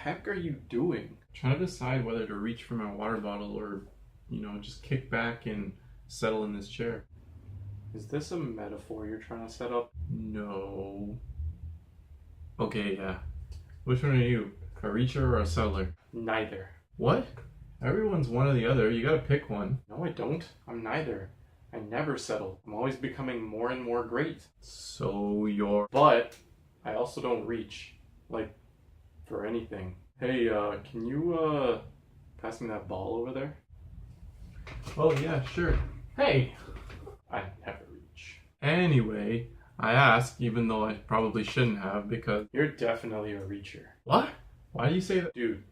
heck are you doing? Trying to decide whether to reach for my water bottle or, just kick back and settle in this chair. Is this a metaphor you're trying to set up? No. Okay, yeah. Which one are you? A reacher or a settler? Neither. What? Everyone's one or the other. You gotta pick one. No, I don't. I'm neither. I never settle. I'm always becoming more and more great. So you're... But I also don't reach. Like, for anything. Hey, can you, pass me that ball over there? Oh, yeah, sure. Hey! I never reach. Anyway, I ask, even though I probably shouldn't have, because... You're definitely a reacher. What? Why do you say that? Dude,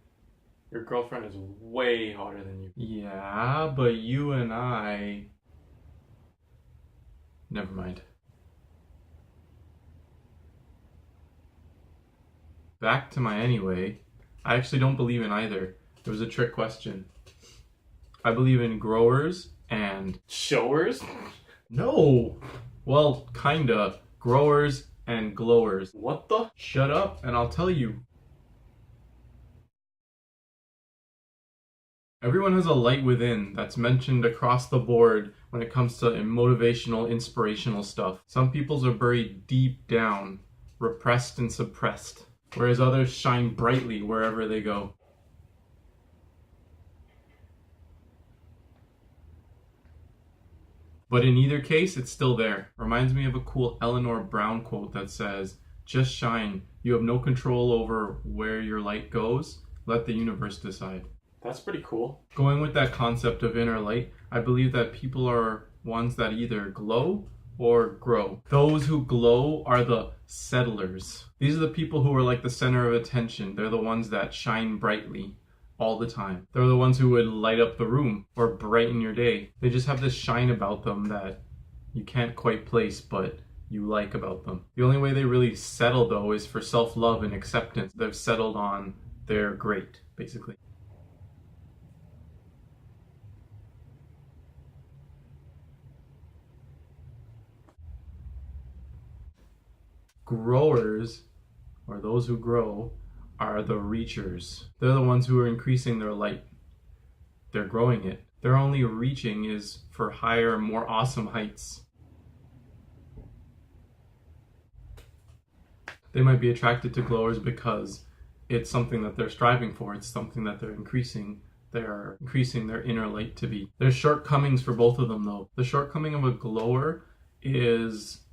your girlfriend is way hotter than you. Yeah, but you and I... Never mind. Back to my anyway. I actually don't believe in either. It was a trick question. I believe in growers and... Showers? No! Well, kinda. Growers and glowers. What the? Shut up and I'll tell you. Everyone has a light within that's mentioned across the board when it comes to motivational, inspirational stuff. Some people's are buried deep down, repressed and suppressed, whereas others shine brightly wherever they go. But in either case, it's still there. Reminds me of a cool Eleanor Brown quote that says, "Just shine. You have no control over where your light goes. Let the universe decide." That's pretty cool. Going with that concept of inner light, I believe that people are ones that either glow or grow. Those who glow are the settlers. These are the people who are like the center of attention. They're the ones that shine brightly all the time. They're the ones who would light up the room or brighten your day. They just have this shine about them that you can't quite place, but you like about them. The only way they really settle, though, is for self-love and acceptance. They've settled on they're great, basically. Growers, or those who grow, are the reachers. They're the ones who are increasing their light. They're growing it. Their only reaching is for higher, more awesome heights. They might be attracted to glowers because it's something that they're striving for. It's something that they're increasing. They're increasing their inner light to be. There's shortcomings for both of them, though. The shortcoming of a glower is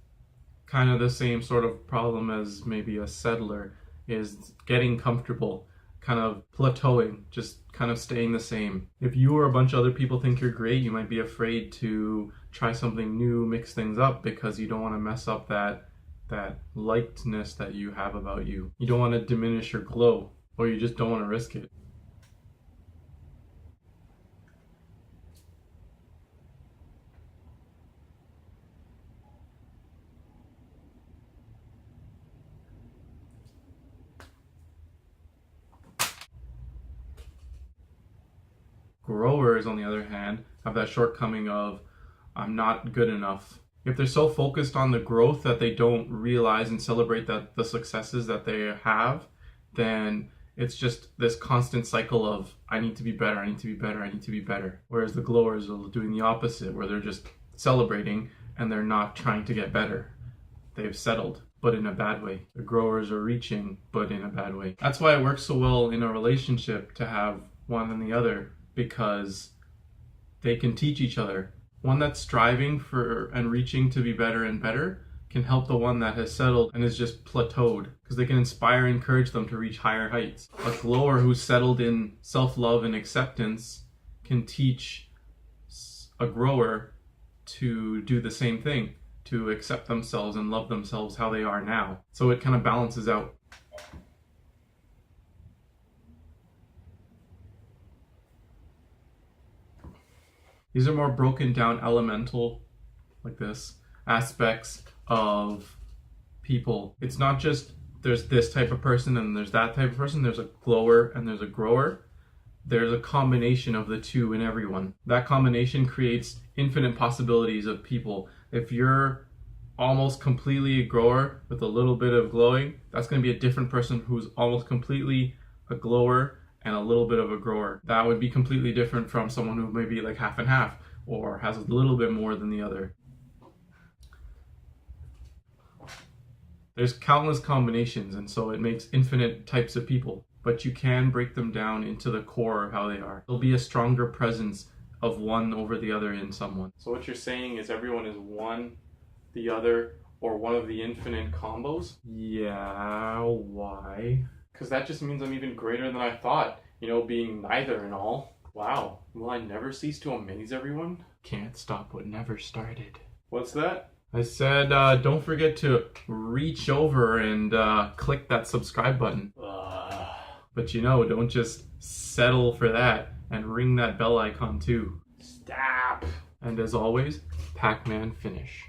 kind of the same sort of problem as maybe a settler, is getting comfortable, kind of plateauing, just kind of staying the same. If you or a bunch of other people think you're great, you might be afraid to try something new, mix things up, because you don't want to mess up that likeness that you have about you. You don't want to diminish your glow, or you just don't want to risk it. Growers, on the other hand, have that shortcoming of, I'm not good enough. If they're so focused on the growth that they don't realize and celebrate the successes that they have, then it's just this constant cycle of, I need to be better, I need to be better, I need to be better. Whereas the glowers are doing the opposite, where they're just celebrating and they're not trying to get better. They've settled, but in a bad way. The growers are reaching, but in a bad way. That's why it works so well in a relationship to have one and the other, because they can teach each other. One that's striving for and reaching to be better and better can help the one that has settled and is just plateaued, because they can inspire and encourage them to reach higher heights. A glower who's settled in self-love and acceptance can teach a grower to do the same thing, to accept themselves and love themselves how they are now. So it kind of balances out. These are more broken down elemental, like this, aspects of people. It's not just there's this type of person and there's that type of person. There's a glower and there's a grower. There's a combination of the two in everyone. That combination creates infinite possibilities of people. If you're almost completely a grower with a little bit of glowing, that's going to be a different person who's almost completely a glower, and a little bit of a grower. That would be completely different from someone who may be like half and half or has a little bit more than the other. There's countless combinations, and so it makes infinite types of people, but you can break them down into the core of how they are. There'll be a stronger presence of one over the other in someone. So what you're saying is everyone is one, the other, or one of the infinite combos? Yeah, why? Because that just means I'm even greater than I thought, being neither and all. Wow, will I never cease to amaze everyone? Can't stop what never started. What's that? I said, don't forget to reach over and click that subscribe button. But don't just settle for that and ring that bell icon too. Stop! And as always, Pac-Man finish.